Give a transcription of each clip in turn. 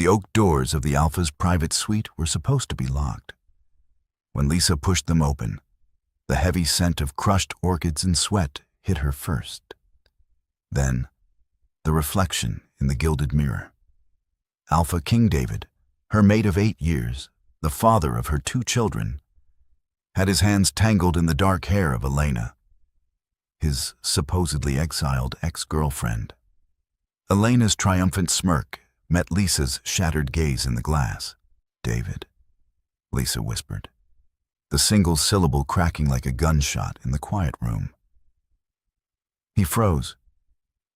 The oak doors of the Alpha's private suite were supposed to be locked. When Lisa pushed them open, the heavy scent of crushed orchids and sweat hit her first. Then, the reflection in the gilded mirror. Alpha King David, her mate of 8 years, the father of her 2 children, had his hands tangled in the dark hair of Elena, his supposedly exiled ex-girlfriend. Elena's triumphant smirk met Lisa's shattered gaze in the glass. "David," Lisa whispered, the single syllable cracking like a gunshot in the quiet room. He froze.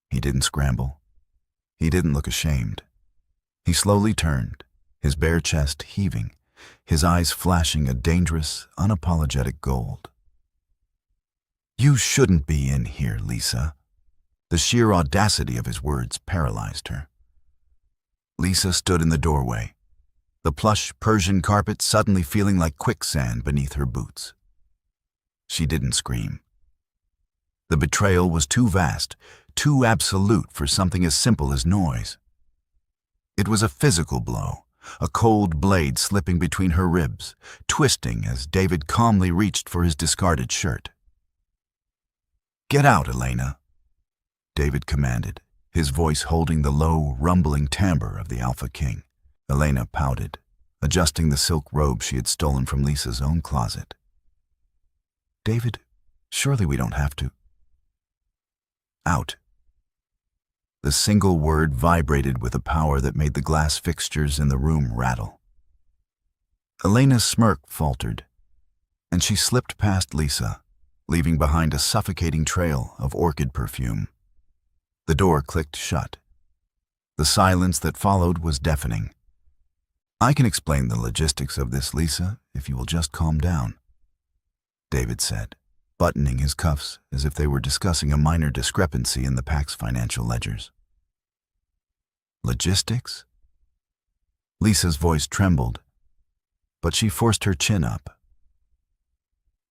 He didn't scramble. He didn't look ashamed. He slowly turned, his bare chest heaving, his eyes flashing a dangerous, unapologetic gold. "You shouldn't be in here, Lisa." The sheer audacity of his words paralyzed her. Lisa stood in the doorway, the plush Persian carpet suddenly feeling like quicksand beneath her boots. She didn't scream. The betrayal was too vast, too absolute for something as simple as noise. It was a physical blow, a cold blade slipping between her ribs, twisting as David calmly reached for his discarded shirt. "Get out, Elena," David commanded, his voice holding the low, rumbling timbre of the Alpha King. Elena pouted, adjusting the silk robe she had stolen from Lisa's own closet. "David, surely we don't have to." "Out." The single word vibrated with a power that made the glass fixtures in the room rattle. Elena's smirk faltered, and she slipped past Lisa, leaving behind a suffocating trail of orchid perfume. The door clicked shut. The silence that followed was deafening. "I can explain the logistics of this, Lisa, if you will just calm down," David said, buttoning his cuffs as if they were discussing a minor discrepancy in the pack's financial ledgers. "Logistics?" Lisa's voice trembled, but she forced her chin up.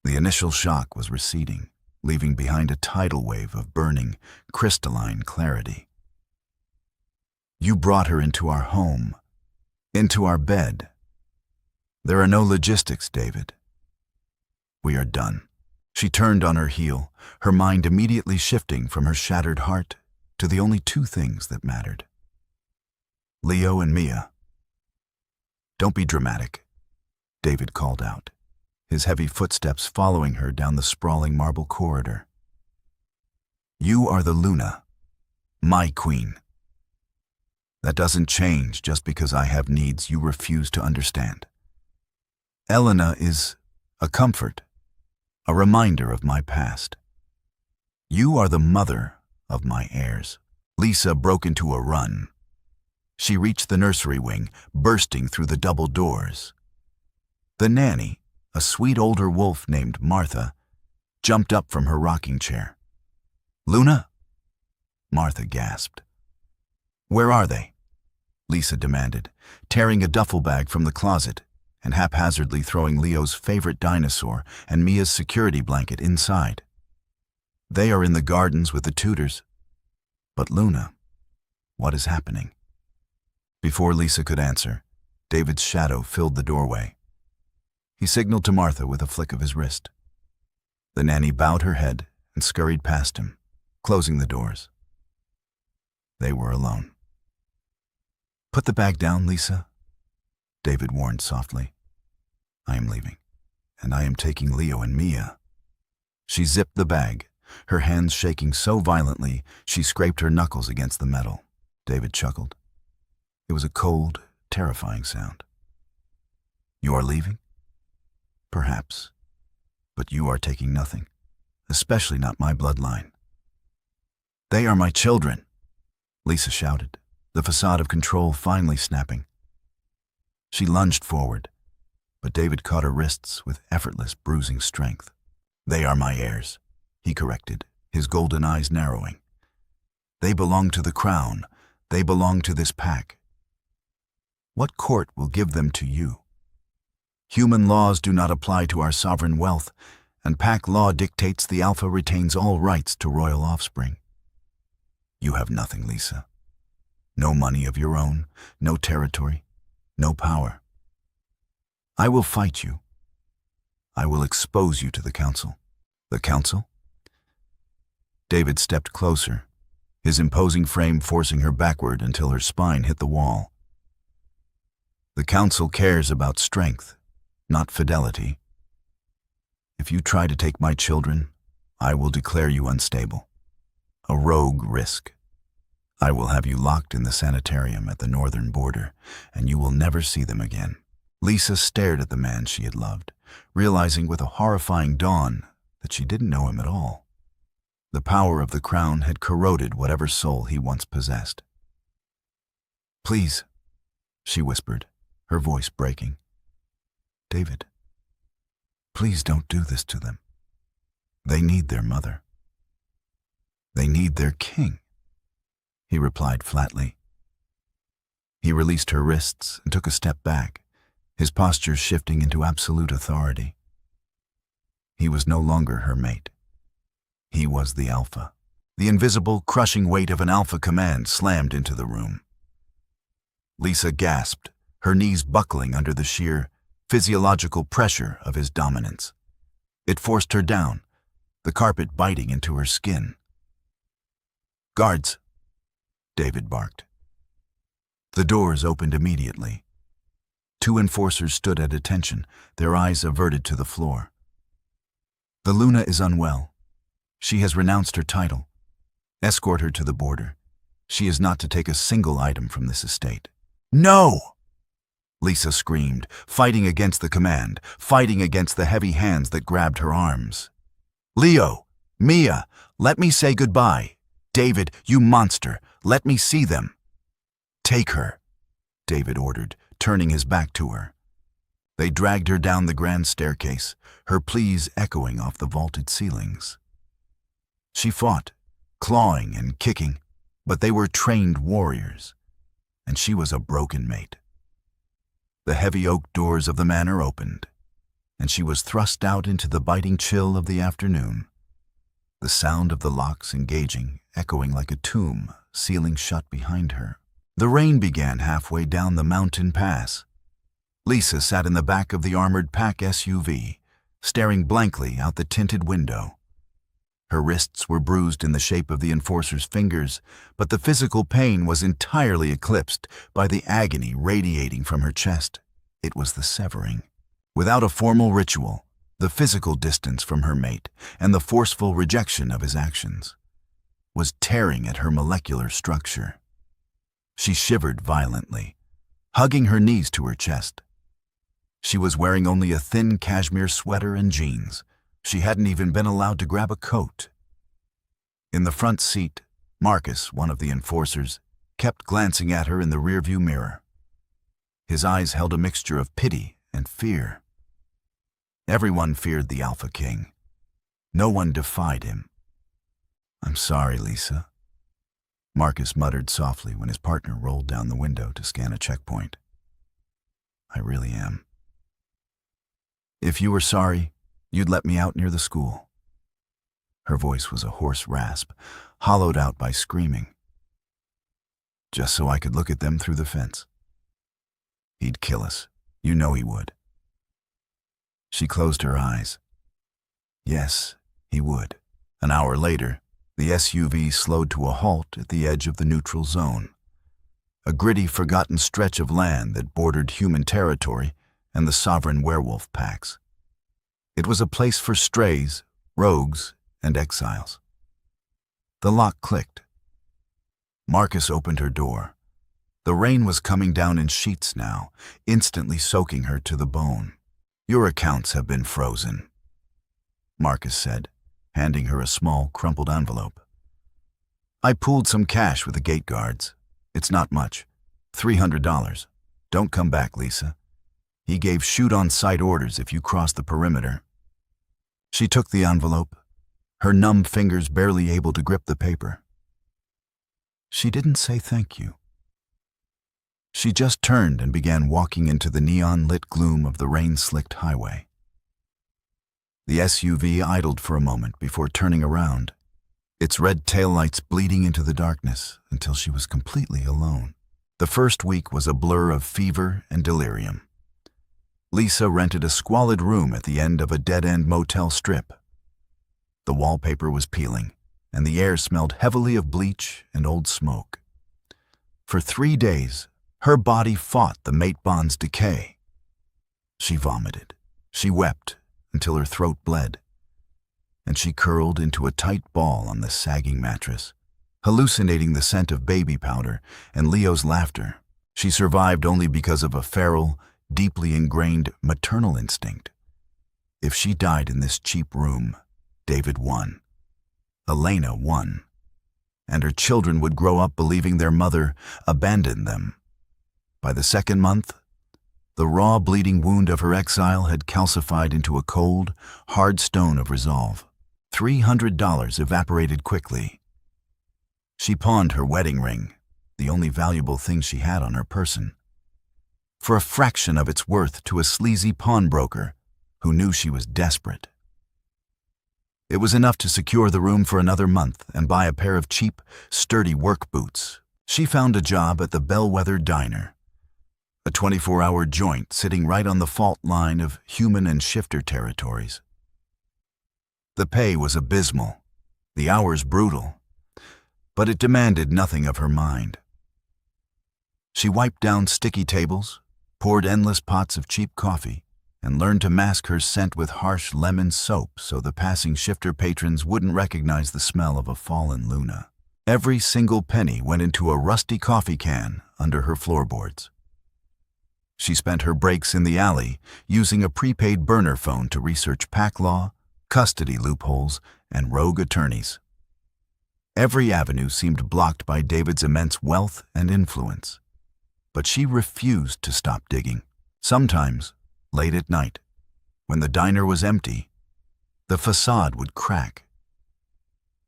The initial shock was receding, leaving behind a tidal wave of burning, crystalline clarity. "You brought her into our home, into our bed. There are no logistics, David. We are done." She turned on her heel, her mind immediately shifting from her shattered heart to the only 2 things that mattered: Leo and Mia. "Don't be dramatic," David called out, his heavy footsteps following her down the sprawling marble corridor. "You are the Luna, my queen. That doesn't change just because I have needs you refuse to understand. Elena is a comfort, a reminder of my past. You are the mother of my heirs." Lisa broke into a run. She reached the nursery wing, bursting through the double doors. The nanny, a sweet older wolf named Martha, jumped up from her rocking chair. "Luna?" Martha gasped. "Where are they?" Lisa demanded, tearing a duffel bag from the closet and haphazardly throwing Leo's favorite dinosaur and Mia's security blanket inside. "They are in the gardens with the tutors." "But Luna, what is happening?" Before Lisa could answer, David's shadow filled the doorway. He signaled to Martha with a flick of his wrist. The nanny bowed her head and scurried past him, closing the doors. They were alone. "Put the bag down, Lisa," David warned softly. "I am leaving, and I am taking Leo and Mia." She zipped the bag, her hands shaking so violently she scraped her knuckles against the metal. David chuckled. It was a cold, terrifying sound. "You are leaving?" "Perhaps, but you are taking nothing, especially not my bloodline." "They are my children," Lisa shouted, the facade of control finally snapping. She lunged forward, but David caught her wrists with effortless, bruising strength. "They are my heirs," he corrected, his golden eyes narrowing. "They belong to the crown. They belong to this pack. What court will give them to you? Human laws do not apply to our sovereign wealth, and pack law dictates the Alpha retains all rights to royal offspring. You have nothing, Lisa. No money of your own, no territory, no power. I will fight you. I will expose you to the council. The council? David stepped closer, his imposing frame forcing her backward until her spine hit the wall. The council cares about strength, not fidelity. If you try to take my children, I will declare you unstable. A rogue risk. I will have you locked in the sanitarium at the northern border, and you will never see them again. Lisa stared at the man she had loved, realizing with a horrifying dawn that she didn't know him at all. The power of the crown had corroded whatever soul he once possessed. "Please," she whispered, her voice breaking. "David, please don't do this to them. They need their mother. They need their king," he replied flatly. He released her wrists and took a step back, his posture shifting into absolute authority. He was no longer her mate. He was the alpha. The invisible, crushing weight of an alpha command slammed into the room. Lisa gasped, her knees buckling under the sheer, physiological pressure of his dominance. It forced her down, the carpet biting into her skin. "Guards," David barked. The doors opened immediately. 2 enforcers stood at attention, their eyes averted to the floor. "The Luna is unwell. She has renounced her title. Escort her to the border. She is not to take a single item from this estate." "No!" Lisa screamed, fighting against the command, fighting against the heavy hands that grabbed her arms. "Leo! Mia! Let me say goodbye! David, you monster! Let me see them!" "Take her," David ordered, turning his back to her. They dragged her down the grand staircase, her pleas echoing off the vaulted ceilings. She fought, clawing and kicking, but they were trained warriors, and she was a broken mate. The heavy oak doors of the manor opened, and she was thrust out into the biting chill of the afternoon, the sound of the locks engaging echoing like a tomb sealing shut behind her. The rain began halfway down the mountain pass. Lisa sat in the back of the armored pack SUV, staring blankly out the tinted window. Her wrists were bruised in the shape of the enforcer's fingers, but the physical pain was entirely eclipsed by the agony radiating from her chest. It was the severing. Without a formal ritual, the physical distance from her mate and the forceful rejection of his actions was tearing at her molecular structure. She shivered violently, hugging her knees to her chest. She was wearing only a thin cashmere sweater and jeans. She hadn't even been allowed to grab a coat. In the front seat, Marcus, one of the enforcers, kept glancing at her in the rearview mirror. His eyes held a mixture of pity and fear. Everyone feared the Alpha King. No one defied him. "I'm sorry, Lisa," Marcus muttered softly when his partner rolled down the window to scan a checkpoint. "I really am. If you were sorry, you'd let me out near the school." Her voice was a hoarse rasp, hollowed out by screaming. "Just so I could look at them through the fence. He'd kill us. You know he would." She closed her eyes. Yes, he would. An hour later, the SUV slowed to a halt at the edge of the neutral zone, a gritty, forgotten stretch of land that bordered human territory and the sovereign werewolf packs. It was a place for strays, rogues, and exiles. The lock clicked. Marcus opened her door. The rain was coming down in sheets now, instantly soaking her to the bone. "Your accounts have been frozen," Marcus said, handing her a small, crumpled envelope. "I pooled some cash with the gate guards. It's not much. $300. Don't come back, Lisa. He gave shoot-on-sight orders if you cross the perimeter." She took the envelope, her numb fingers barely able to grip the paper. She didn't say thank you. She just turned and began walking into the neon-lit gloom of the rain-slicked highway. The SUV idled for a moment before turning around. its red taillights bleeding into the darkness until she was completely alone. The first week was a blur of fever and delirium. Lisa rented a squalid room at the end of a dead-end motel strip. The wallpaper was peeling, and the air smelled heavily of bleach and old smoke. For 3 days, her body fought the mate bond's decay. She vomited. She wept until her throat bled, and she curled into a tight ball on the sagging mattress, hallucinating the scent of baby powder and Leo's laughter. She survived only because of a feral, deeply ingrained maternal instinct. If she died in this cheap room, David won. Elena won. And her children would grow up believing their mother abandoned them. By the second month, the raw, bleeding wound of her exile had calcified into a cold, hard stone of resolve. $300 evaporated quickly. She pawned her wedding ring, the only valuable thing she had on her person, for a fraction of its worth to a sleazy pawnbroker who knew she was desperate. It was enough to secure the room for another month and buy a pair of cheap, sturdy work boots. She found a job at the Bellwether Diner, a 24-hour joint sitting right on the fault line of human and shifter territories. The pay was abysmal, the hours brutal, but it demanded nothing of her mind. She wiped down sticky tables, poured endless pots of cheap coffee, and learned to mask her scent with harsh lemon soap so the passing shifter patrons wouldn't recognize the smell of a fallen Luna. Every single penny went into a rusty coffee can under her floorboards. She spent her breaks in the alley using a prepaid burner phone to research pack law, custody loopholes, and rogue attorneys. Every avenue seemed blocked by David's immense wealth and influence, but she refused to stop digging. Sometimes, late at night, when the diner was empty, the facade would crack.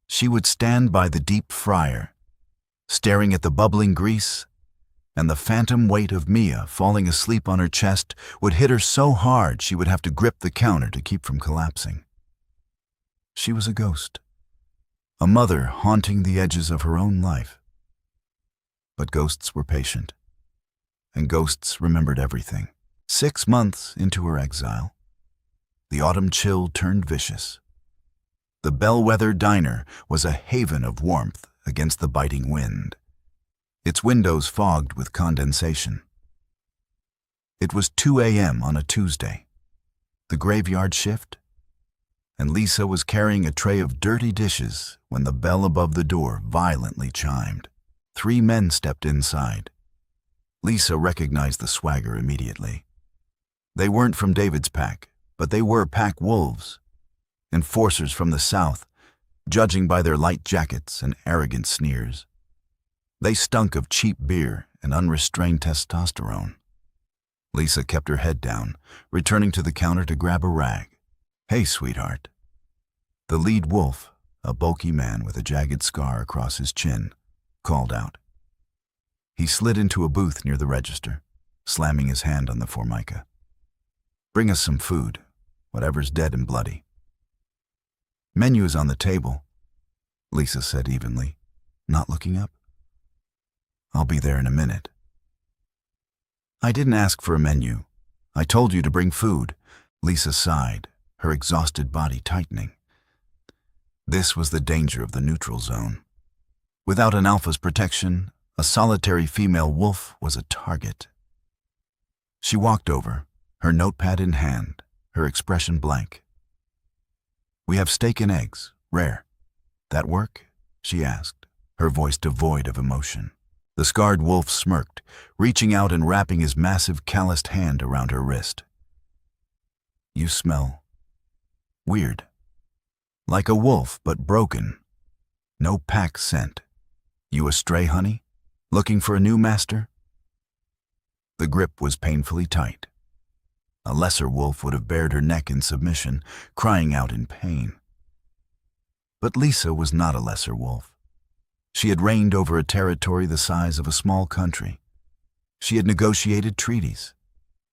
She would stand by the deep fryer, staring at the bubbling grease, and the phantom weight of Mia falling asleep on her chest would hit her so hard she would have to grip the counter to keep from collapsing. She was a ghost, a mother haunting the edges of her own life. But ghosts were patient, and ghosts remembered everything. 6 months into her exile, the autumn chill turned vicious. The Bellwether Diner was a haven of warmth against the biting wind, its windows fogged with condensation. It was 2 a.m. on a Tuesday, the graveyard shift, and Lisa was carrying a tray of dirty dishes when the bell above the door violently chimed. 3 men stepped inside. Lisa recognized the swagger immediately. They weren't from David's pack, but they were pack wolves, enforcers from the south, judging by their light jackets and arrogant sneers. They stunk of cheap beer and unrestrained testosterone. Lisa kept her head down, returning to the counter to grab a rag. "Hey, sweetheart." The lead wolf, a bulky man with a jagged scar across his chin, called out. He slid into a booth near the register, slamming his hand on the formica. "Bring us some food, whatever's dead and bloody." "Menu is on the table," Lisa said evenly, not looking up. "I'll be there in a minute." "I didn't ask for a menu. I told you to bring food." Lisa sighed, her exhausted body tightening. This was the danger of the neutral zone. Without an alpha's protection, a solitary female wolf was a target. She walked over, her notepad in hand, her expression blank. "We have steak and eggs, rare. That work?" she asked, her voice devoid of emotion. The scarred wolf smirked, reaching out and wrapping his massive calloused hand around her wrist. "You smell weird. Like a wolf, but broken. No pack scent. You a stray, honey? Looking for a new master?" The grip was painfully tight. A lesser wolf would have bared her neck in submission, crying out in pain. But Lisa was not a lesser wolf. She had reigned over a territory the size of a small country. She had negotiated treaties.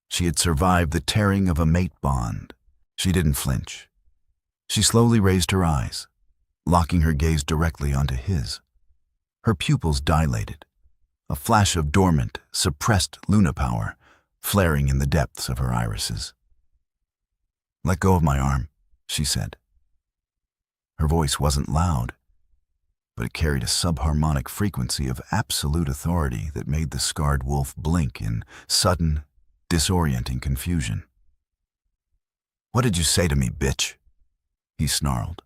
She had survived the tearing of a mate bond. She didn't flinch. She slowly raised her eyes, locking her gaze directly onto his. Her pupils dilated, a flash of dormant, suppressed Luna power flaring in the depths of her irises. "Let go of my arm," she said. Her voice wasn't loud, but it carried a subharmonic frequency of absolute authority that made the scarred wolf blink in sudden, disorienting confusion. "What did you say to me, bitch?" he snarled,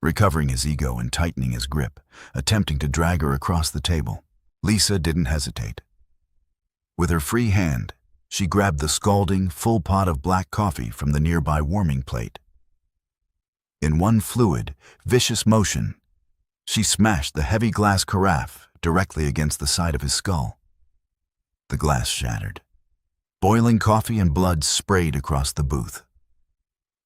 recovering his ego and tightening his grip, attempting to drag her across the table. Lisa didn't hesitate. With her free hand, she grabbed the scalding, full pot of black coffee from the nearby warming plate. In one fluid, vicious motion, she smashed the heavy glass carafe directly against the side of his skull. The glass shattered. Boiling coffee and blood sprayed across the booth.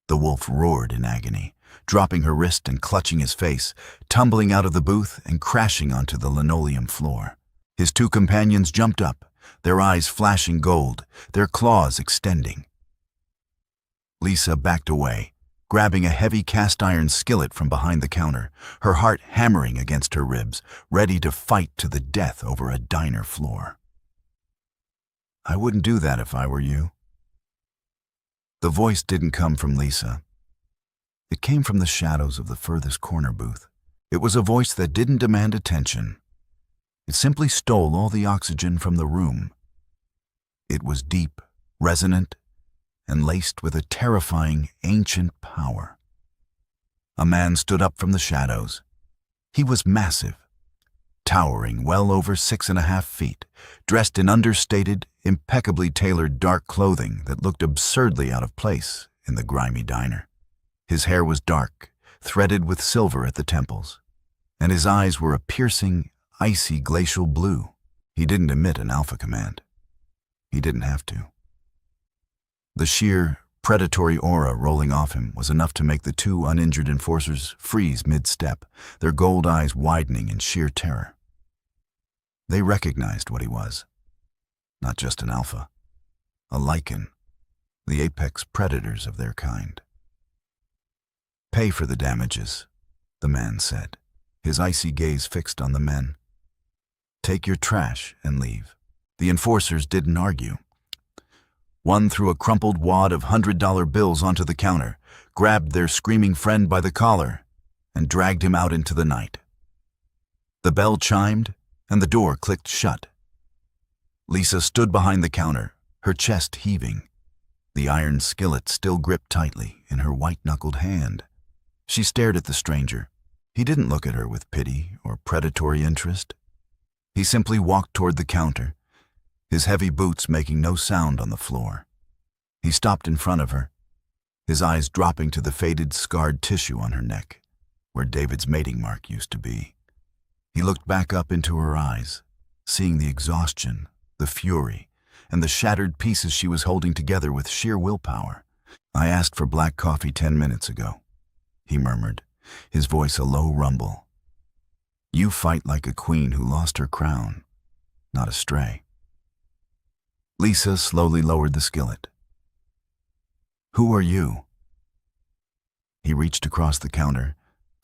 The wolf roared in agony, dropping her wrist and clutching his face, tumbling out of the booth and crashing onto the linoleum floor. His two companions jumped up, their eyes flashing gold, their claws extending. Lisa backed away, grabbing a heavy cast-iron skillet from behind the counter, her heart hammering against her ribs, ready to fight to the death over a diner floor. "I wouldn't do that if I were you." The voice didn't come from Lisa. It came from the shadows of the furthest corner booth. It was a voice that didn't demand attention. It simply stole all the oxygen from the room. It was deep, resonant, and laced with a terrifying, ancient power. A man stood up from the shadows. He was massive, towering well over 6.5 feet, dressed in understated, impeccably tailored dark clothing that looked absurdly out of place in the grimy diner. His hair was dark, threaded with silver at the temples, and his eyes were a piercing, icy glacial blue. He didn't emit an alpha command. He didn't have to. The sheer, predatory aura rolling off him was enough to make the two uninjured enforcers freeze mid-step, their gold eyes widening in sheer terror. They recognized what he was. Not just an alpha, a Lycan, the apex predators of their kind. "Pay for the damages," the man said, his icy gaze fixed on the men. "Take your trash and leave." The enforcers didn't argue. One threw a crumpled wad of $100 bills onto the counter, grabbed their screaming friend by the collar, and dragged him out into the night. The bell chimed, and the door clicked shut. Lisa stood behind the counter, her chest heaving, the iron skillet still gripped tightly in her white-knuckled hand. She stared at the stranger. He didn't look at her with pity or predatory interest. He simply walked toward the counter, his heavy boots making no sound on the floor. He stopped in front of her, his eyes dropping to the faded, scarred tissue on her neck, where David's mating mark used to be. He looked back up into her eyes, seeing the exhaustion, the fury, and the shattered pieces she was holding together with sheer willpower. "I asked for black coffee 10 minutes ago," he murmured, his voice a low rumble. "You fight like a queen who lost her crown, not a stray." Lisa slowly lowered the skillet. "Who are you?" He reached across the counter,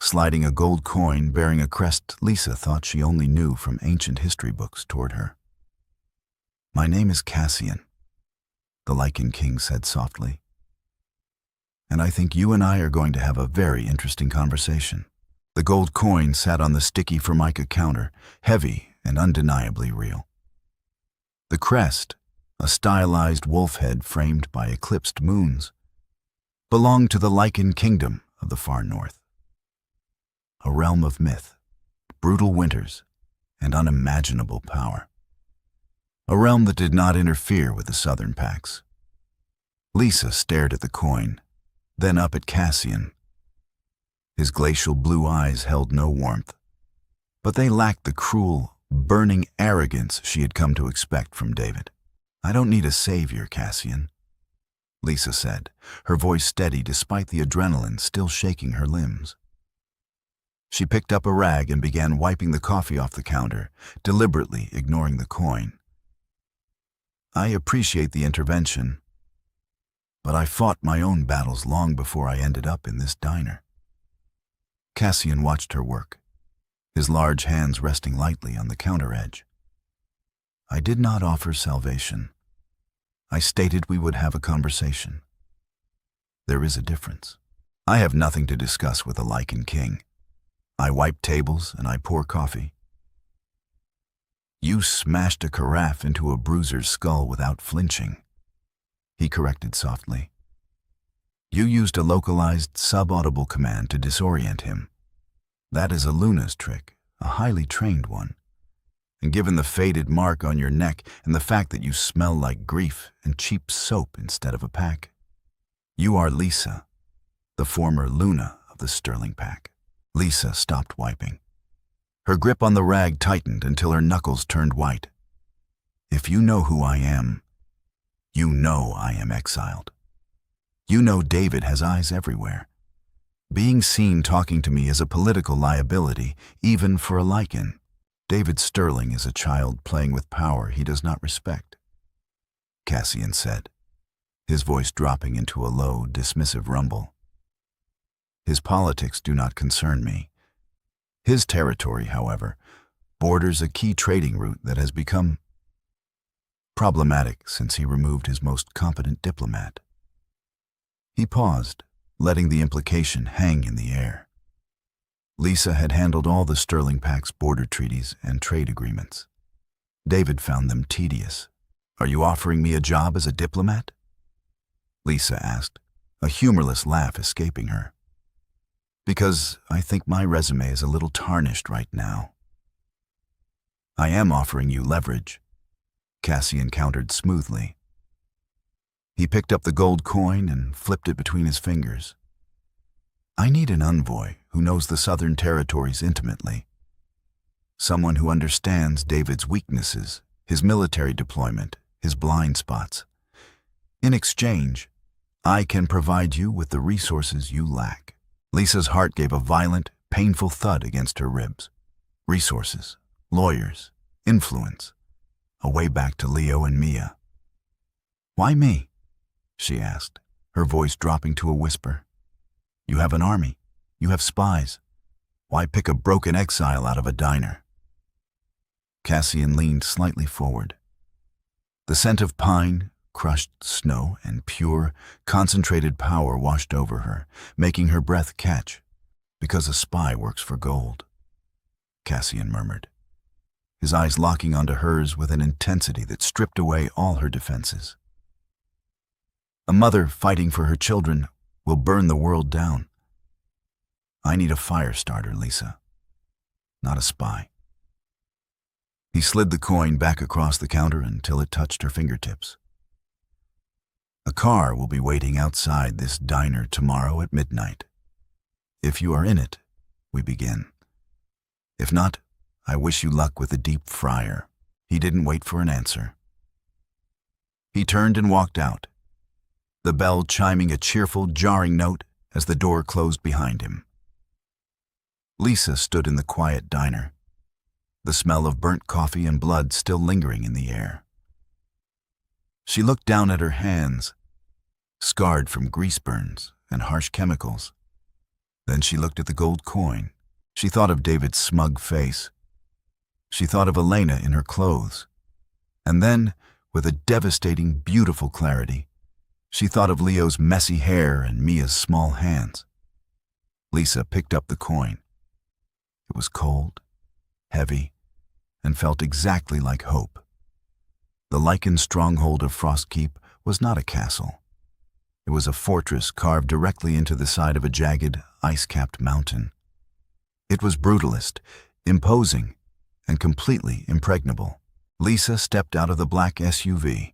sliding a gold coin bearing a crest Lisa thought she only knew from ancient history books toward her. "My name is Cassian," the Lycan King said softly. "And I think you and I are going to have a very interesting conversation." The gold coin sat on the sticky formica counter, heavy and undeniably real. The crest, a stylized wolf head framed by eclipsed moons, belonged to the Lycan kingdom of the far north. A realm of myth, brutal winters, and unimaginable power. A realm that did not interfere with the southern pacts. Lisa stared at the coin, then up at Cassian. His glacial blue eyes held no warmth, but they lacked the cruel, burning arrogance she had come to expect from David. "I don't need a savior, Cassian," Lisa said, her voice steady despite the adrenaline still shaking her limbs. She picked up a rag and began wiping the coffee off the counter, deliberately ignoring the coin. "I appreciate the intervention, but I fought my own battles long before I ended up in this diner." Cassian watched her work, his large hands resting lightly on the counter edge. I did not offer salvation. I stated we would have a conversation. There is a difference. I have nothing to discuss with a Lycan king. I wipe tables and I pour coffee. You smashed a carafe into a bruiser's skull without flinching, he corrected softly. You used a localized, subaudible command to disorient him. That is a Luna's trick, a highly trained one. And given the faded mark on your neck and the fact that you smell like grief and cheap soap instead of a pack, you are Lisa, the former Luna of the Sterling Pack. Lisa stopped wiping. Her grip on the rag tightened until her knuckles turned white. If you know who I am, you know I am exiled. You know David has eyes everywhere. Being seen talking to me is a political liability, even for a Lycan. David Sterling is a child playing with power he does not respect, Cassian said, his voice dropping into a low, dismissive rumble. His politics do not concern me. His territory, however, borders a key trading route that has become problematic since he removed his most competent diplomat. He paused, letting the implication hang in the air. Lisa had handled all the Sterling Pack's border treaties and trade agreements. David found them tedious. Are you offering me a job as a diplomat? Lisa asked, a humorless laugh escaping her. Because I think my resume is a little tarnished right now. I am offering you leverage, Cassian countered smoothly. He picked up the gold coin and flipped it between his fingers. I need an envoy who knows the Southern Territories intimately. Someone who understands David's weaknesses, his military deployment, his blind spots. In exchange, I can provide you with the resources you lack. Lisa's heart gave a violent, painful thud against her ribs. Resources, lawyers, influence. A way back to Leo and Mia. Why me? She asked, her voice dropping to a whisper. You have an army. You have spies. Why pick a broken exile out of a diner? Cassian leaned slightly forward. The scent of pine, crushed snow, and pure, concentrated power washed over her, making her breath catch. Because a spy works for gold, Cassian murmured, his eyes locking onto hers with an intensity that stripped away all her defenses. A mother fighting for her children will burn the world down. I need a fire starter, Lisa, not a spy. He slid the coin back across the counter until it touched her fingertips. A car will be waiting outside this diner tomorrow at midnight. If you are in it, we begin. If not, I wish you luck with the deep fryer. He didn't wait for an answer. He turned and walked out, the bell chiming a cheerful, jarring note as the door closed behind him. Lisa stood in the quiet diner, the smell of burnt coffee and blood still lingering in the air. She looked down at her hands, scarred from grease burns and harsh chemicals. Then she looked at the gold coin. She thought of David's smug face. She thought of Elena in her clothes. And then, with a devastating, beautiful clarity, she thought of Leo's messy hair and Mia's small hands. Lisa picked up the coin. It was cold, heavy, and felt exactly like hope. The Lycan stronghold of Frostkeep was not a castle. It was a fortress carved directly into the side of a jagged, ice-capped mountain. It was brutalist, imposing, and completely impregnable. Lisa stepped out of the black SUV,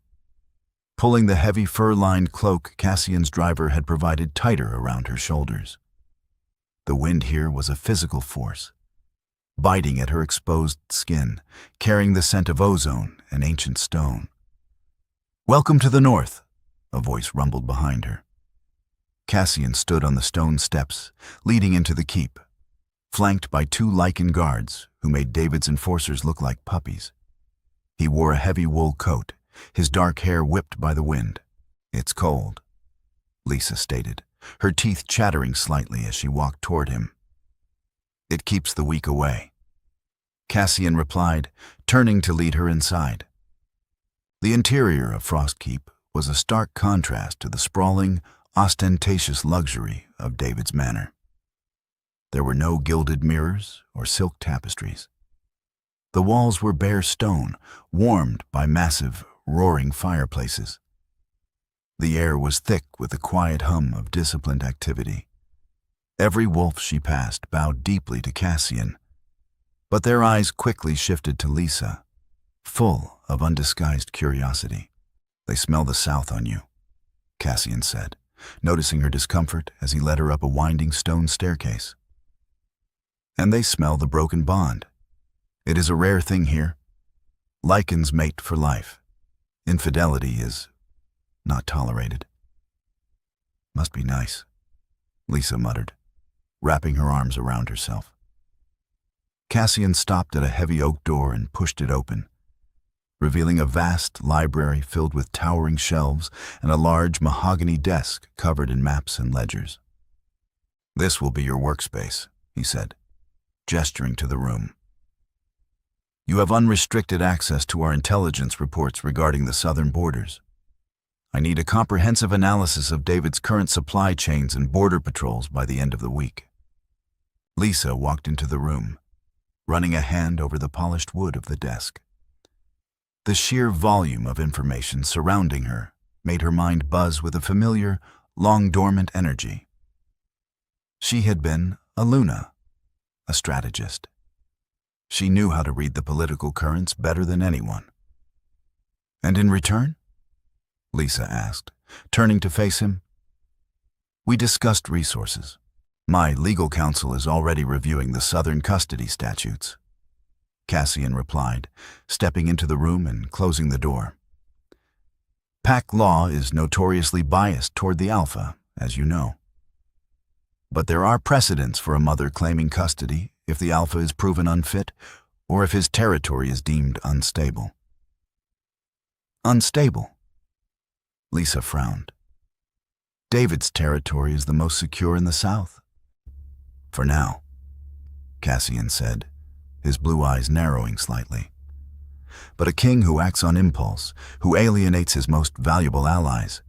pulling the heavy fur-lined cloak Cassian's driver had provided tighter around her shoulders. The wind here was a physical force, biting at her exposed skin, carrying the scent of ozone and ancient stone. "Welcome to the North," a voice rumbled behind her. Cassian stood on the stone steps, leading into the keep, flanked by two Lycan guards who made David's enforcers look like puppies. He wore a heavy wool coat, his dark hair whipped by the wind. "It's cold," Lisa stated, her teeth chattering slightly as she walked toward him. It keeps the weak away," Cassian replied, turning to lead her inside. The interior of Frostkeep was a stark contrast to the sprawling, ostentatious luxury of David's manor. There were no gilded mirrors or silk tapestries. The walls were bare stone, warmed by massive, roaring fireplaces. The air was thick with the quiet hum of disciplined activity. Every wolf she passed bowed deeply to Cassian, but their eyes quickly shifted to Lisa, full of undisguised curiosity. "They smell the south on you," Cassian said, noticing her discomfort as he led her up a winding stone staircase. "And they smell the broken bond. It is a rare thing here. Lycans mate for life. Infidelity is not tolerated." "Must be nice," Lisa muttered, wrapping her arms around herself. Cassian stopped at a heavy oak door and pushed it open, revealing a vast library filled with towering shelves and a large mahogany desk covered in maps and ledgers. "This will be your workspace," he said, gesturing to the room. "You have unrestricted access to our intelligence reports regarding the southern borders. I need a comprehensive analysis of David's current supply chains and border patrols by the end of the week." Lisa walked into the room, running a hand over the polished wood of the desk. The sheer volume of information surrounding her made her mind buzz with a familiar, long-dormant energy. She had been a Luna, a strategist. She knew how to read the political currents better than anyone. "And in return?" Lisa asked, turning to face him. "We discussed resources. My legal counsel is already reviewing the Southern custody statutes," Cassian replied, stepping into the room and closing the door. "Pack law is notoriously biased toward the alpha, as you know. But there are precedents for a mother claiming custody if the alpha is proven unfit or if his territory is deemed unstable." "Unstable?" Lisa frowned. "David's territory is the most secure in the south." "For now," Cassian said, his blue eyes narrowing slightly. "But a king who acts on impulse, who alienates his most valuable allies,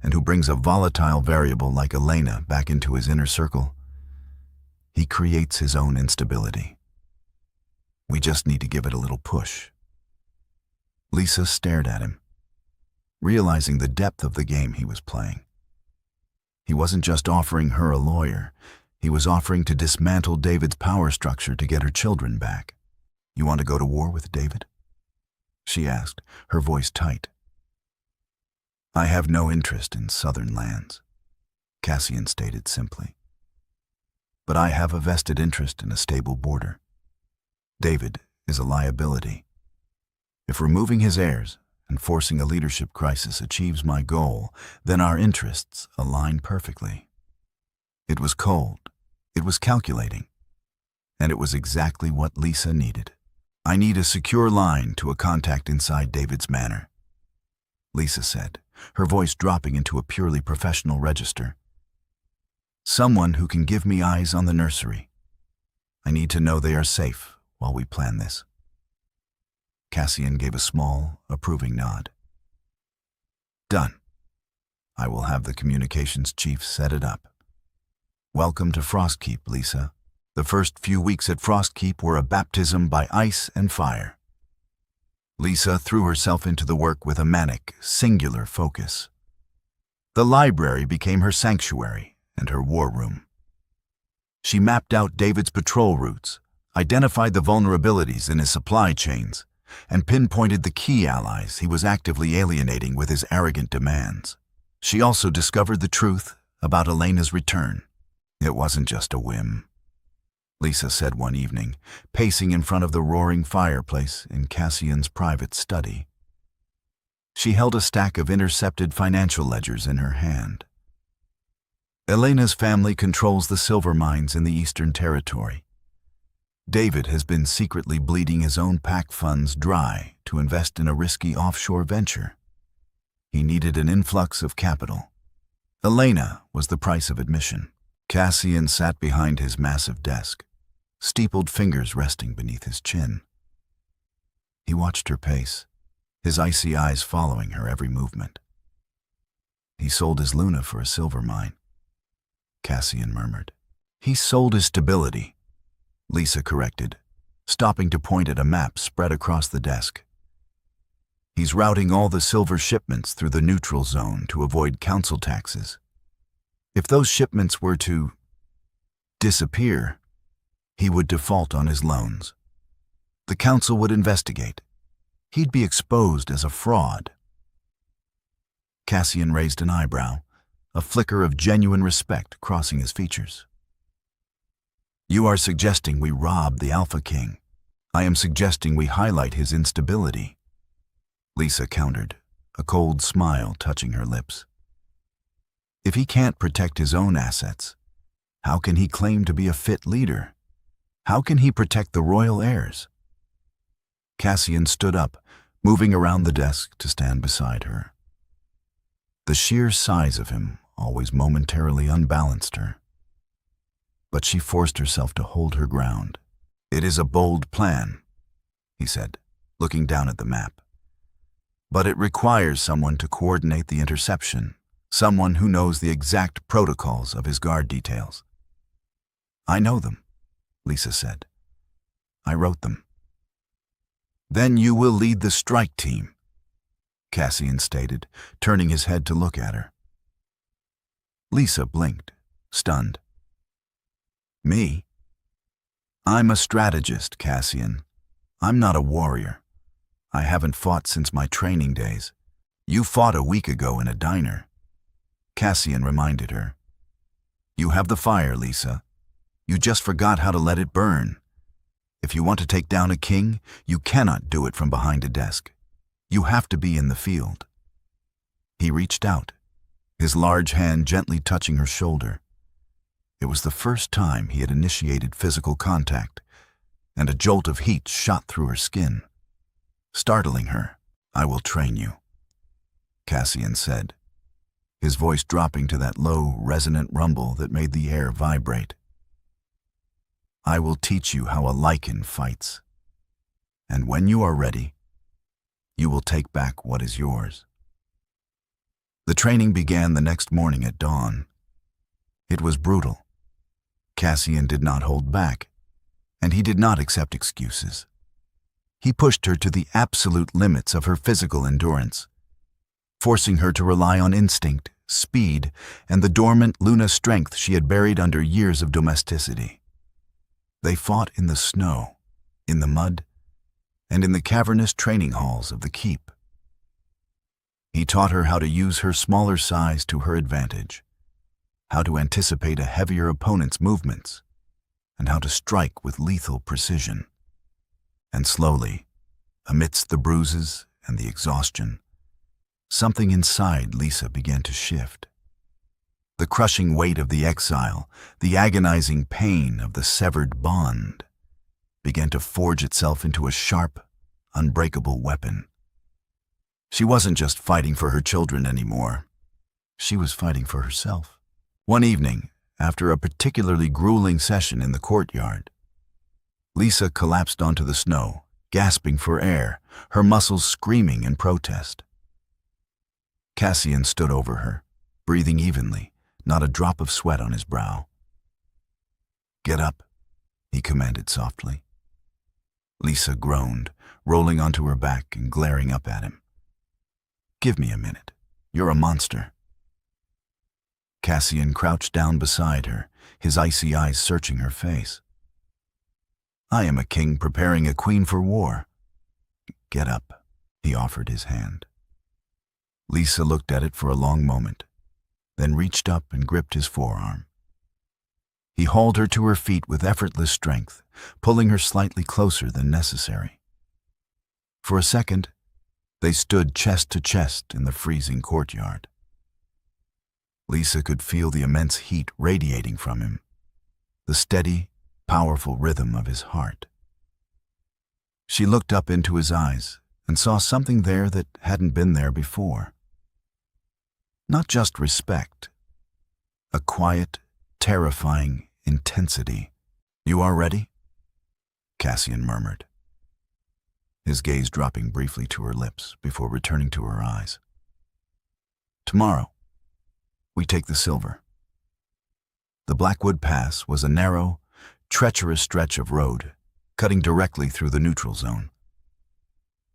and who brings a volatile variable like Elena back into his inner circle, he creates his own instability. We just need to give it a little push." Lisa stared at him, realizing the depth of the game he was playing. He wasn't just offering her a lawyer, he was offering to dismantle David's power structure to get her children back. "You want to go to war with David?" she asked, her voice tight. "I have no interest in southern lands," Cassian stated simply. "But I have a vested interest in a stable border. David is a liability. If removing his heirs and forcing a leadership crisis achieves my goal, then our interests align perfectly." It was cold, it was calculating, and it was exactly what Lisa needed. "I need a secure line to a contact inside David's manor," Lisa said, her voice dropping into a purely professional register. "Someone who can give me eyes on the nursery. I need to know they are safe while we plan this." Cassian gave a small, approving nod. "Done. I will have the communications chief set it up. Welcome to Frostkeep, Lisa. The first few weeks at Frostkeep were a baptism by ice and fire." Lisa threw herself into the work with a manic, singular focus. The library became her sanctuary and her war room. She mapped out David's patrol routes, identified the vulnerabilities in his supply chains, and pinpointed the key allies he was actively alienating with his arrogant demands. She also discovered the truth about Elena's return. "It wasn't just a whim," Lisa said one evening, pacing in front of the roaring fireplace in Cassian's private study. She held a stack of intercepted financial ledgers in her hand. "Elena's family controls the silver mines in the Eastern Territory. David has been secretly bleeding his own pack funds dry to invest in a risky offshore venture. He needed an influx of capital. Elena was the price of admission." Cassian sat behind his massive desk, steepled fingers resting beneath his chin. He watched her pace, his icy eyes following her every movement. "He sold his Luna for a silver mine," Cassian murmured. "He sold his stability," Lisa corrected, stopping to point at a map spread across the desk. "He's routing all the silver shipments through the neutral zone to avoid council taxes. If those shipments were to disappear, he would default on his loans. The council would investigate. He'd be exposed as a fraud." Cassian raised an eyebrow, a flicker of genuine respect crossing his features. "You are suggesting we rob the Alpha King. I am suggesting we highlight his instability," Lisa countered, a cold smile touching her lips. "If he can't protect his own assets, how can he claim to be a fit leader? How can he protect the royal heirs?" Cassian stood up, moving around the desk to stand beside her. The sheer size of him always momentarily unbalanced her. But she forced herself to hold her ground. "It is a bold plan," he said, looking down at the map. "But it requires someone to coordinate the interception, someone who knows the exact protocols of his guard details." "I know them," Lisa said. "I wrote them." "Then you will lead the strike team," Cassian stated, turning his head to look at her. Lisa blinked, stunned. "Me? I'm a strategist, Cassian. I'm not a warrior. I haven't fought since my training days. You fought a week ago in a diner," Cassian reminded her. "You have the fire, Lisa. You just forgot how to let it burn. If you want to take down a king, you cannot do it from behind a desk. You have to be in the field." He reached out, his large hand gently touching her shoulder. It was the first time he had initiated physical contact, and a jolt of heat shot through her skin, startling her. "I will train you," Cassian said, his voice dropping to that low, resonant rumble that made the air vibrate. "I will teach you how a Lycan fights. And when you are ready, you will take back what is yours." The training began the next morning at dawn. It was brutal. Cassian did not hold back, and he did not accept excuses. He pushed her to the absolute limits of her physical endurance, forcing her to rely on instinct, speed, and the dormant Luna strength she had buried under years of domesticity. They fought in the snow, in the mud, and in the cavernous training halls of the keep. He taught her how to use her smaller size to her advantage, how to anticipate a heavier opponent's movements, and how to strike with lethal precision. And slowly, amidst the bruises and the exhaustion, something inside Lisa began to shift. The crushing weight of the exile, the agonizing pain of the severed bond, began to forge itself into a sharp, unbreakable weapon. She wasn't just fighting for her children anymore. She was fighting for herself. One evening, after a particularly grueling session in the courtyard, Lisa collapsed onto the snow, gasping for air, her muscles screaming in protest. Cassian stood over her, breathing evenly, not a drop of sweat on his brow. "Get up," he commanded softly. Lisa groaned, rolling onto her back and glaring up at him. "Give me a minute. You're a monster." Cassian crouched down beside her, his icy eyes searching her face. "I am a king preparing a queen for war." "Get up," he offered his hand. Lisa looked at it for a long moment, then reached up and gripped his forearm. He hauled her to her feet with effortless strength, pulling her slightly closer than necessary. For a second, they stood chest to chest in the freezing courtyard. Lisa could feel the immense heat radiating from him, the steady, powerful rhythm of his heart. She looked up into his eyes and saw something there that hadn't been there before. Not just respect, a quiet, terrifying intensity. "You are ready?" Cassian murmured, his gaze dropping briefly to her lips before returning to her eyes. Tomorrow, we take the silver. The Blackwood Pass was a narrow, treacherous stretch of road, cutting directly through the neutral zone.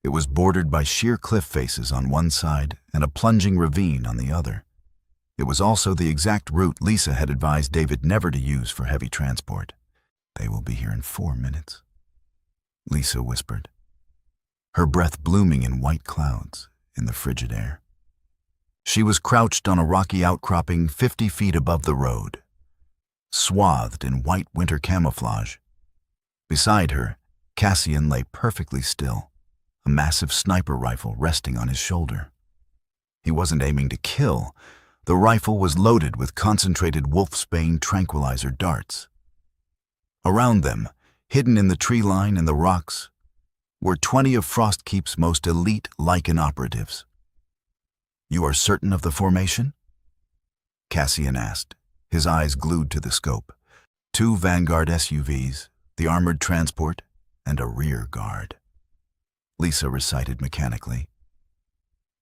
It was bordered by sheer cliff faces on one side and a plunging ravine on the other. It was also the exact route Lisa had advised David never to use for heavy transport. "They will be here in 4 minutes," Lisa whispered, her breath blooming in white clouds in the frigid air. She was crouched on a rocky outcropping 50 feet above the road, swathed in white winter camouflage. Beside her, Cassian lay perfectly still, a massive sniper rifle resting on his shoulder. He wasn't aiming to kill. The rifle was loaded with concentrated wolfsbane tranquilizer darts. Around them, hidden in the tree line and the rocks, were 20 of Frostkeep's most elite Lycan operatives. "You are certain of the formation?" Cassian asked, his eyes glued to the scope. 2 Vanguard SUVs, the armored transport, and a rear guard. Lisa recited mechanically.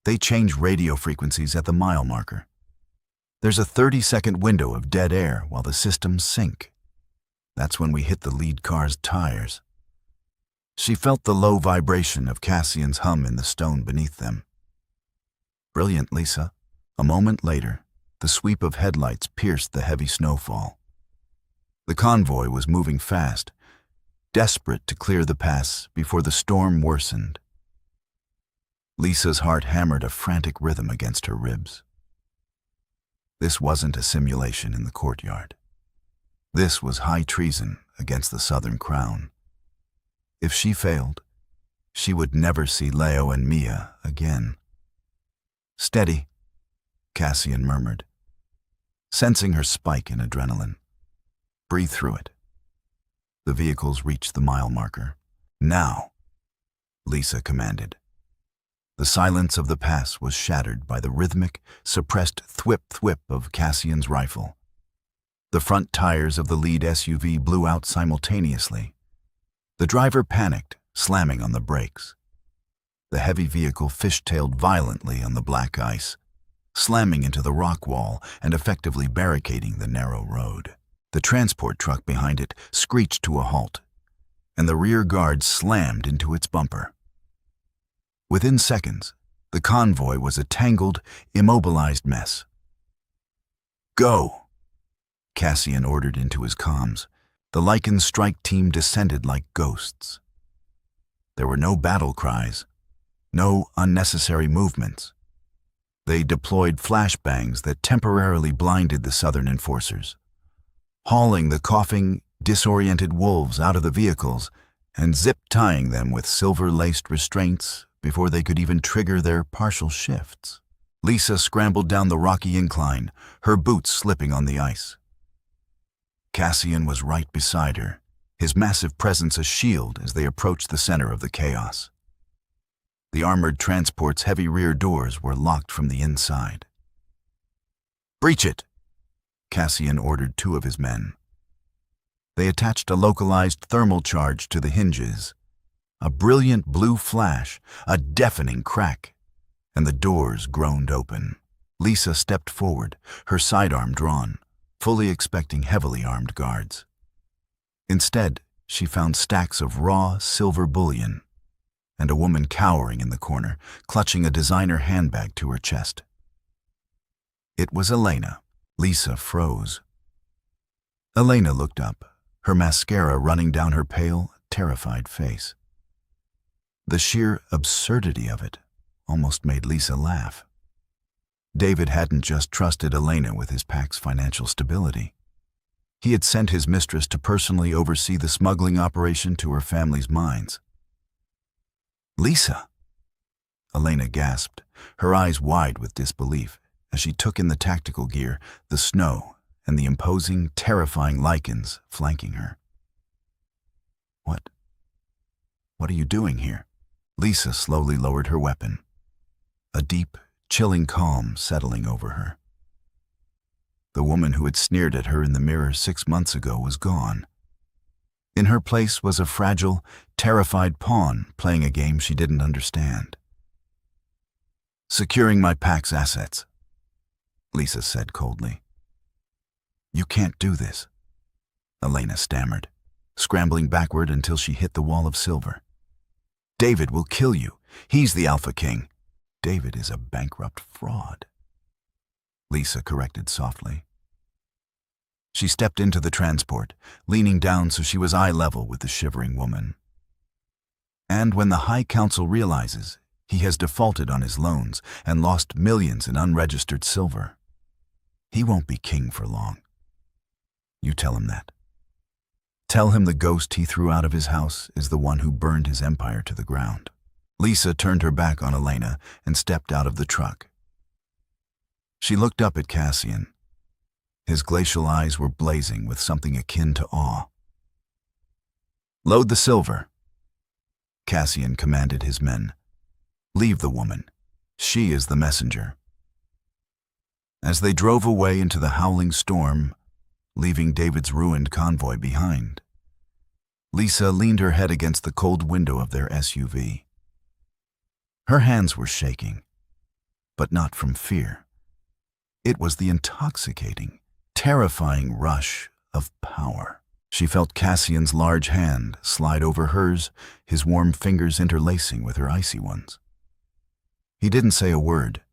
"They change radio frequencies at the mile marker. There's a 30-second window of dead air while the systems sync. That's when we hit the lead car's tires." She felt the low vibration of Cassian's hum in the stone beneath them. "Brilliant, Lisa." A moment later, the sweep of headlights pierced the heavy snowfall. The convoy was moving fast, desperate to clear the pass before the storm worsened. Lisa's heart hammered a frantic rhythm against her ribs. This wasn't a simulation in the courtyard. This was high treason against the Southern Crown. If she failed, she would never see Leo and Mia again. "Steady," Cassian murmured, sensing her spike in adrenaline. "Breathe through it." The vehicles reached the mile marker. "Now," Lisa commanded. The silence of the pass was shattered by the rhythmic, suppressed thwip-thwip of Cassian's rifle. The front tires of the lead SUV blew out simultaneously. The driver panicked, slamming on the brakes. The heavy vehicle fishtailed violently on the black ice, slamming into the rock wall and effectively barricading the narrow road. The transport truck behind it screeched to a halt, and the rear guard slammed into its bumper. Within seconds, the convoy was a tangled, immobilized mess. "Go!" Cassian ordered into his comms. The Lycan strike team descended like ghosts. There were no battle cries, no unnecessary movements. They deployed flashbangs that temporarily blinded the Southern enforcers, hauling the coughing, disoriented wolves out of the vehicles and zip-tying them with silver-laced restraints before they could even trigger their partial shifts. Lisa scrambled down the rocky incline, her boots slipping on the ice. Cassian was right beside her, his massive presence a shield as they approached the center of the chaos. The armored transport's heavy rear doors were locked from the inside. "Breach it!" Cassian ordered 2 of his men. They attached a localized thermal charge to the hinges. A brilliant blue flash, a deafening crack, and the doors groaned open. Lisa stepped forward, her sidearm drawn, fully expecting heavily armed guards. Instead, she found stacks of raw silver bullion and a woman cowering in the corner, clutching a designer handbag to her chest. It was Elena. Lisa froze. Elena looked up, her mascara running down her pale, terrified face. The sheer absurdity of it almost made Lisa laugh. David hadn't just trusted Elena with his pack's financial stability. He had sent his mistress to personally oversee the smuggling operation to her family's mines. "Lisa!" Elena gasped, her eyes wide with disbelief, as she took in the tactical gear, the snow, and the imposing, terrifying Lycans flanking her. What are you doing here?" Lisa slowly lowered her weapon, a deep, chilling calm settling over her. The woman who had sneered at her in the mirror 6 months ago was gone. In her place was a fragile, terrified pawn playing a game she didn't understand. "Securing my pack's assets," Lisa said coldly. "You can't do this," Elena stammered, scrambling backward until she hit the wall of silver. "David will kill you. He's the Alpha King." "David is a bankrupt fraud," Lisa corrected softly. She stepped into the transport, leaning down so she was eye level with the shivering woman. And when the High Council realizes he has defaulted on his loans and lost millions in unregistered silver, he won't be king for long. You tell him that. Tell him the ghost he threw out of his house is the one who burned his empire to the ground. Lisa turned her back on Elena and stepped out of the truck. She looked up at Cassian. His glacial eyes were blazing with something akin to awe. "Load the silver," Cassian commanded his men. "Leave the woman. She is the messenger." As they drove away into the howling storm, leaving David's ruined convoy behind, Lisa leaned her head against the cold window of their SUV. Her hands were shaking, but not from fear. It was the intoxicating, terrifying rush of power. She felt Cassian's large hand slide over hers, his warm fingers interlacing with her icy ones. He didn't say a word,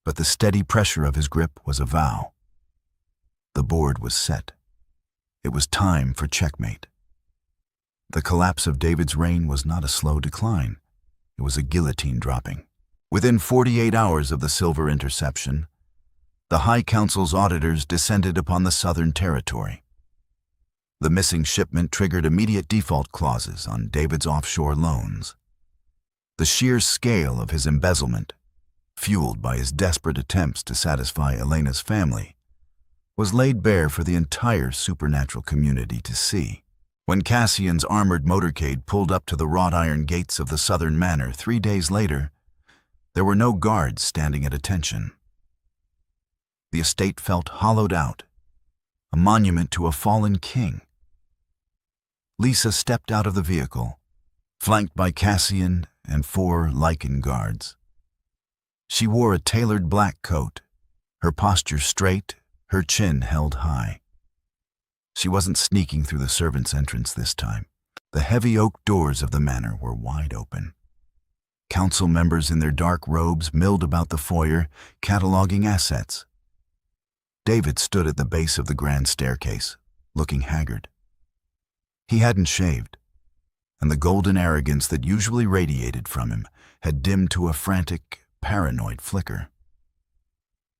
but the steady pressure of his grip was a vow. The board was set. It was time for checkmate. The collapse of David's reign was not a slow decline. It was a guillotine dropping. Within 48 hours of the silver interception, the High Council's auditors descended upon the Southern Territory. The missing shipment triggered immediate default clauses on David's offshore loans. The sheer scale of his embezzlement, fueled by his desperate attempts to satisfy Elena's family, was laid bare for the entire supernatural community to see. When Cassian's armored motorcade pulled up to the wrought iron gates of the Southern Manor 3 days later, there were no guards standing at attention. The estate felt hollowed out, a monument to a fallen king. Lisa stepped out of the vehicle, flanked by Cassian and 4 Lycan guards. She wore a tailored black coat, her posture straight, her chin held high. She wasn't sneaking through the servants' entrance this time. The heavy oak doors of the manor were wide open. Council members in their dark robes milled about the foyer, cataloging assets. David stood at the base of the grand staircase, looking haggard. He hadn't shaved, and the golden arrogance that usually radiated from him had dimmed to a frantic, paranoid flicker.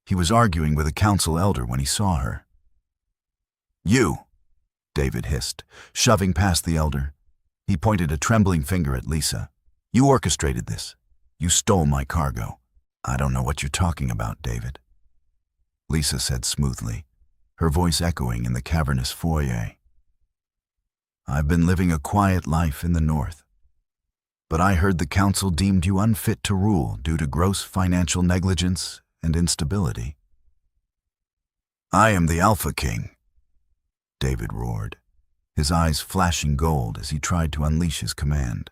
He was arguing with a council elder when he saw her. "You," David hissed, shoving past the elder. He pointed a trembling finger at Lisa. "You orchestrated this. You stole my cargo." "I don't know what you're talking about, David," Lisa said smoothly, her voice echoing in the cavernous foyer. "I've been living a quiet life in the north, but I heard the council deemed you unfit to rule due to gross financial negligence and instability." "I am the Alpha King," David roared, his eyes flashing gold as he tried to unleash his command.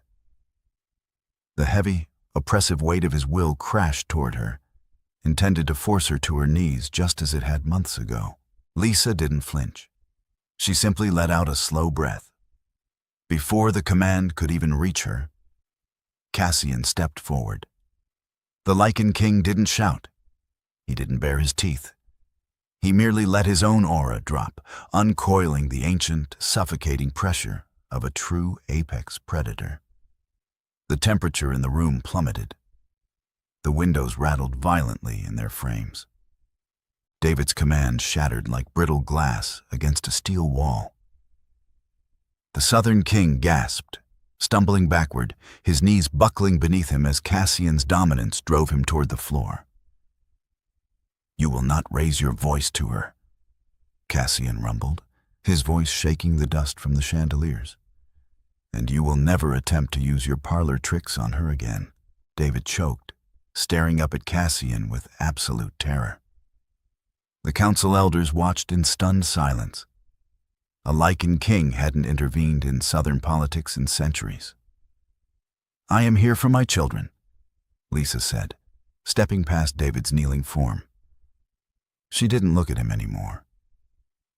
The heavy, oppressive weight of his will crashed toward her, intended to force her to her knees just as it had months ago. Lisa didn't flinch. She simply let out a slow breath. Before the command could even reach her, Cassian stepped forward. The Lycan King didn't shout. He didn't bare his teeth. He merely let his own aura drop, uncoiling the ancient, suffocating pressure of a true apex predator. The temperature in the room plummeted. The windows rattled violently in their frames. David's command shattered like brittle glass against a steel wall. The Southern King gasped, stumbling backward, his knees buckling beneath him as Cassian's dominance drove him toward the floor. "You will not raise your voice to her," Cassian rumbled, his voice shaking the dust from the chandeliers. "And you will never attempt to use your parlor tricks on her again." David choked, staring up at Cassian with absolute terror. The council elders watched in stunned silence. A Lycan king hadn't intervened in southern politics in centuries. "I am here for my children," Lisa said, stepping past David's kneeling form. She didn't look at him anymore.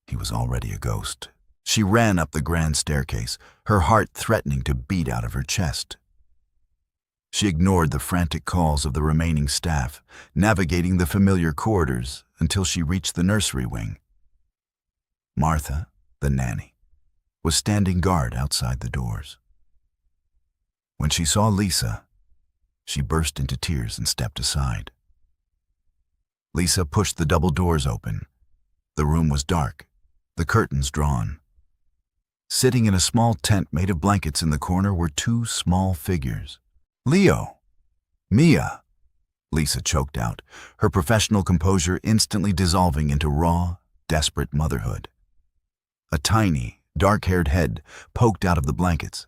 He was already a ghost. She ran up the grand staircase, her heart threatening to beat out of her chest. She ignored the frantic calls of the remaining staff, navigating the familiar corridors until she reached the nursery wing. Martha, the nanny, was standing guard outside the doors. When she saw Lisa, she burst into tears and stepped aside. Lisa pushed the double doors open. The room was dark, the curtains drawn. Sitting in a small tent made of blankets in the corner were two small figures. "Leo! Mia!" Lisa choked out, her professional composure instantly dissolving into raw, desperate motherhood. A tiny, dark-haired head poked out of the blankets.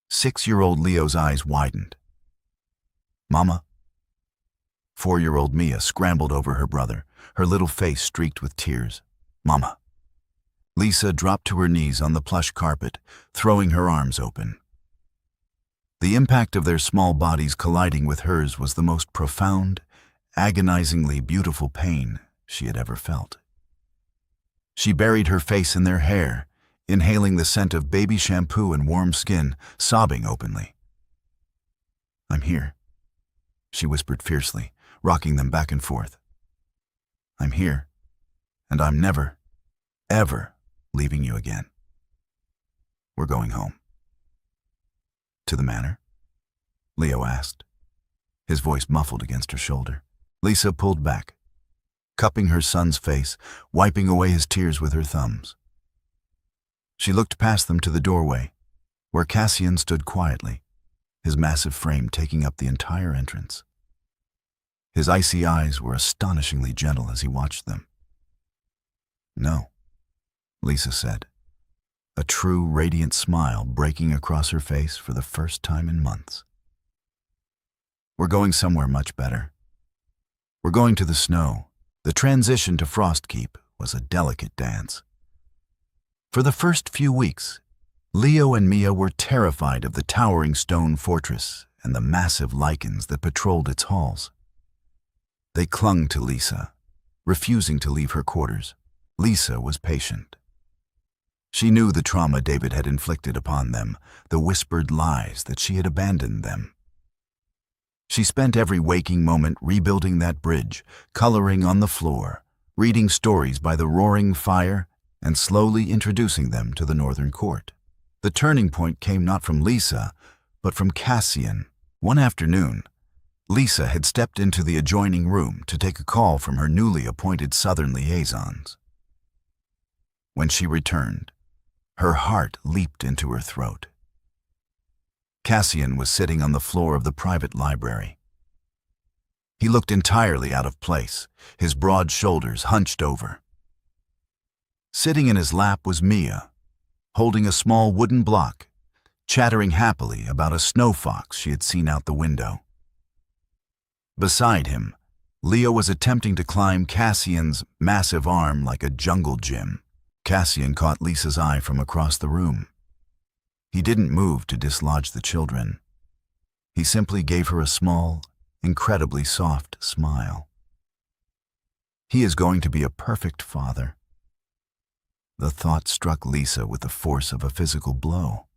6-year-old Leo's eyes widened. "Mama?" 4-year-old Mia scrambled over her brother, her little face streaked with tears. "Mama." Lisa dropped to her knees on the plush carpet, throwing her arms open. The impact of their small bodies colliding with hers was the most profound, agonizingly beautiful pain she had ever felt. She buried her face in their hair, inhaling the scent of baby shampoo and warm skin, sobbing openly. "I'm here," she whispered fiercely, rocking them back and forth. "I'm here, and I'm never, ever leaving you again. We're going home." "To the manor?" Leo asked, his voice muffled against her shoulder. Lisa pulled back, cupping her son's face, wiping away his tears with her thumbs. She looked past them to the doorway, where Cassian stood quietly, his massive frame taking up the entire entrance. His icy eyes were astonishingly gentle as he watched them. "No," Lisa said, a true radiant smile breaking across her face for the first time in months. "We're going somewhere much better. We're going to the snow." The transition to Frostkeep was a delicate dance. For the first few weeks, Leo and Mia were terrified of the towering stone fortress and the massive Lycans that patrolled its halls. They clung to Lisa, refusing to leave her quarters. Lisa was patient. She knew the trauma David had inflicted upon them, the whispered lies that she had abandoned them. She spent every waking moment rebuilding that bridge, coloring on the floor, reading stories by the roaring fire, and slowly introducing them to the Northern Court. The turning point came not from Lisa, but from Cassian. One afternoon, Lisa had stepped into the adjoining room to take a call from her newly appointed Southern liaisons. When she returned, her heart leaped into her throat. Cassian was sitting on the floor of the private library. He looked entirely out of place, his broad shoulders hunched over. Sitting in his lap was Mia, holding a small wooden block, chattering happily about a snow fox she had seen out the window. Beside him, Leo was attempting to climb Cassian's massive arm like a jungle gym. Cassian caught Lisa's eye from across the room. He didn't move to dislodge the children. He simply gave her a small, incredibly soft smile. He is going to be a perfect father. The thought struck Lisa with the force of a physical blow.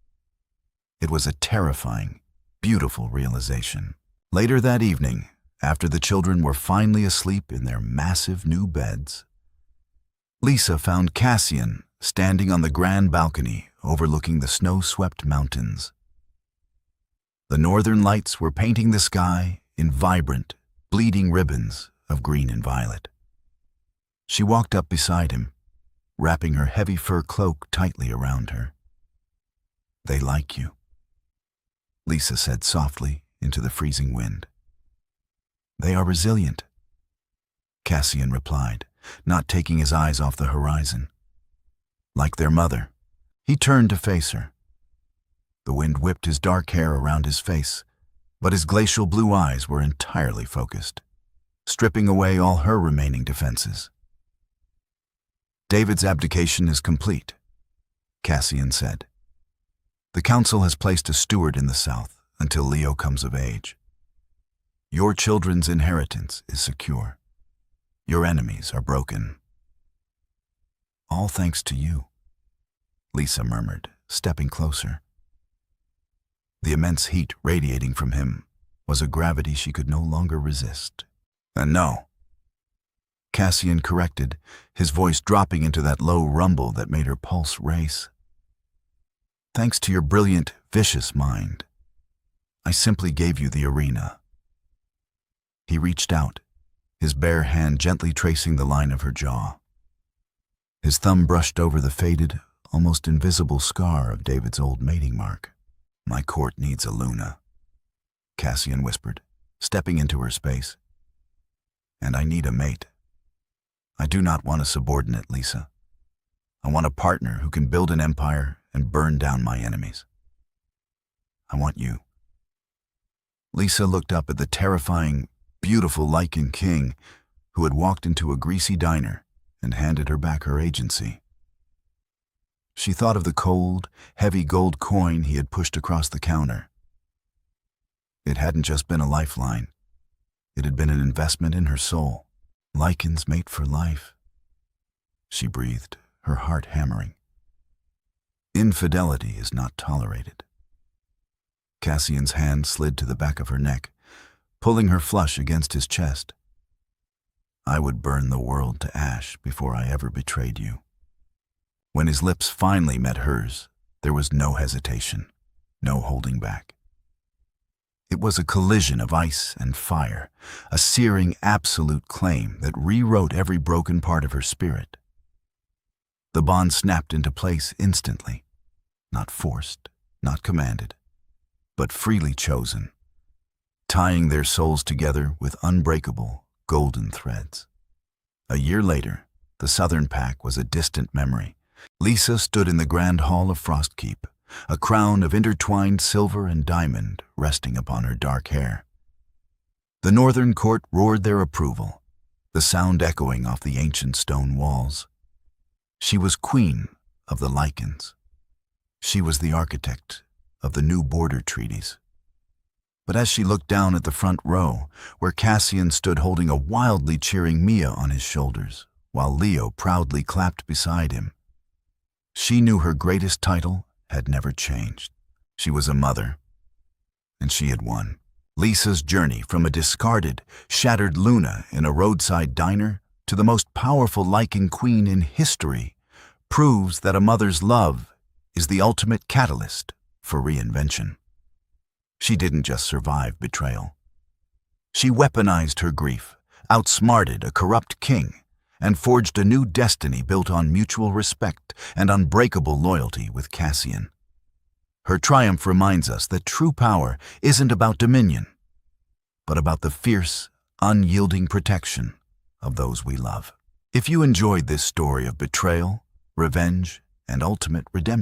It was a terrifying, beautiful realization. Later that evening, after the children were finally asleep in their massive new beds, Lisa found Cassian standing on the grand balcony overlooking the snow-swept mountains. The northern lights were painting the sky in vibrant, bleeding ribbons of green and violet. She walked up beside him, wrapping her heavy fur cloak tightly around her. "They like you," Lisa said softly into the freezing wind. "They are resilient," Cassian replied, not taking his eyes off the horizon. "Like their mother." He turned to face her. The wind whipped his dark hair around his face, but his glacial blue eyes were entirely focused, stripping away all her remaining defenses. "David's abdication is complete," Cassian said. The council has placed a steward in the south until Leo comes of age. Your children's inheritance is secure. Your enemies are broken. All thanks to you, Lysa murmured, stepping closer. The immense heat radiating from him was a gravity she could no longer resist. And no, Cassian corrected, his voice dropping into that low rumble that made her pulse race. Thanks to your brilliant, vicious mind, I simply gave you the arena. He reached out, his bare hand gently tracing the line of her jaw. His thumb brushed over the faded, almost invisible scar of David's old mating mark. My court needs a Luna, Cassian whispered, stepping into her space. And I need a mate. I do not want a subordinate, Lysa. I want a partner who can build an empire and burn down my enemies. I want you. Lysa looked up at the terrifying, beautiful Lycan king who had walked into a greasy diner and handed her back her agency. She thought of the cold, heavy gold coin he had pushed across the counter. It hadn't just been a lifeline. It had been an investment in her soul. Lycan's mate for life. She breathed, her heart hammering. Infidelity is not tolerated. Cassian's hand slid to the back of her neck, pulling her flush against his chest. I would burn the world to ash before I ever betrayed you. When his lips finally met hers, there was no hesitation, no holding back. It was a collision of ice and fire, a searing absolute claim that rewrote every broken part of her spirit. The bond snapped into place instantly, not forced, not commanded, but freely chosen, tying their souls together with unbreakable, golden threads. A year later, the Southern Pack was a distant memory. Lysa stood in the grand hall of Frostkeep, a crown of intertwined silver and diamond resting upon her dark hair. The Northern Court roared their approval, the sound echoing off the ancient stone walls. She was queen of the Lycans. She was the architect of the new border treaties. But as she looked down at the front row, where Cassian stood holding a wildly cheering Mia on his shoulders, while Leo proudly clapped beside him, she knew her greatest title had never changed. She was a mother, and she had won. Lysa's journey from a discarded, shattered Luna in a roadside diner to the most powerful Lycan queen in history proves that a mother's love is the ultimate catalyst for reinvention. She didn't just survive betrayal. She weaponized her grief, outsmarted a corrupt king, and forged a new destiny built on mutual respect and unbreakable loyalty with Cassian. Her triumph reminds us that true power isn't about dominion, but about the fierce, unyielding protection of those we love. If you enjoyed this story of betrayal, revenge, and ultimate redemption,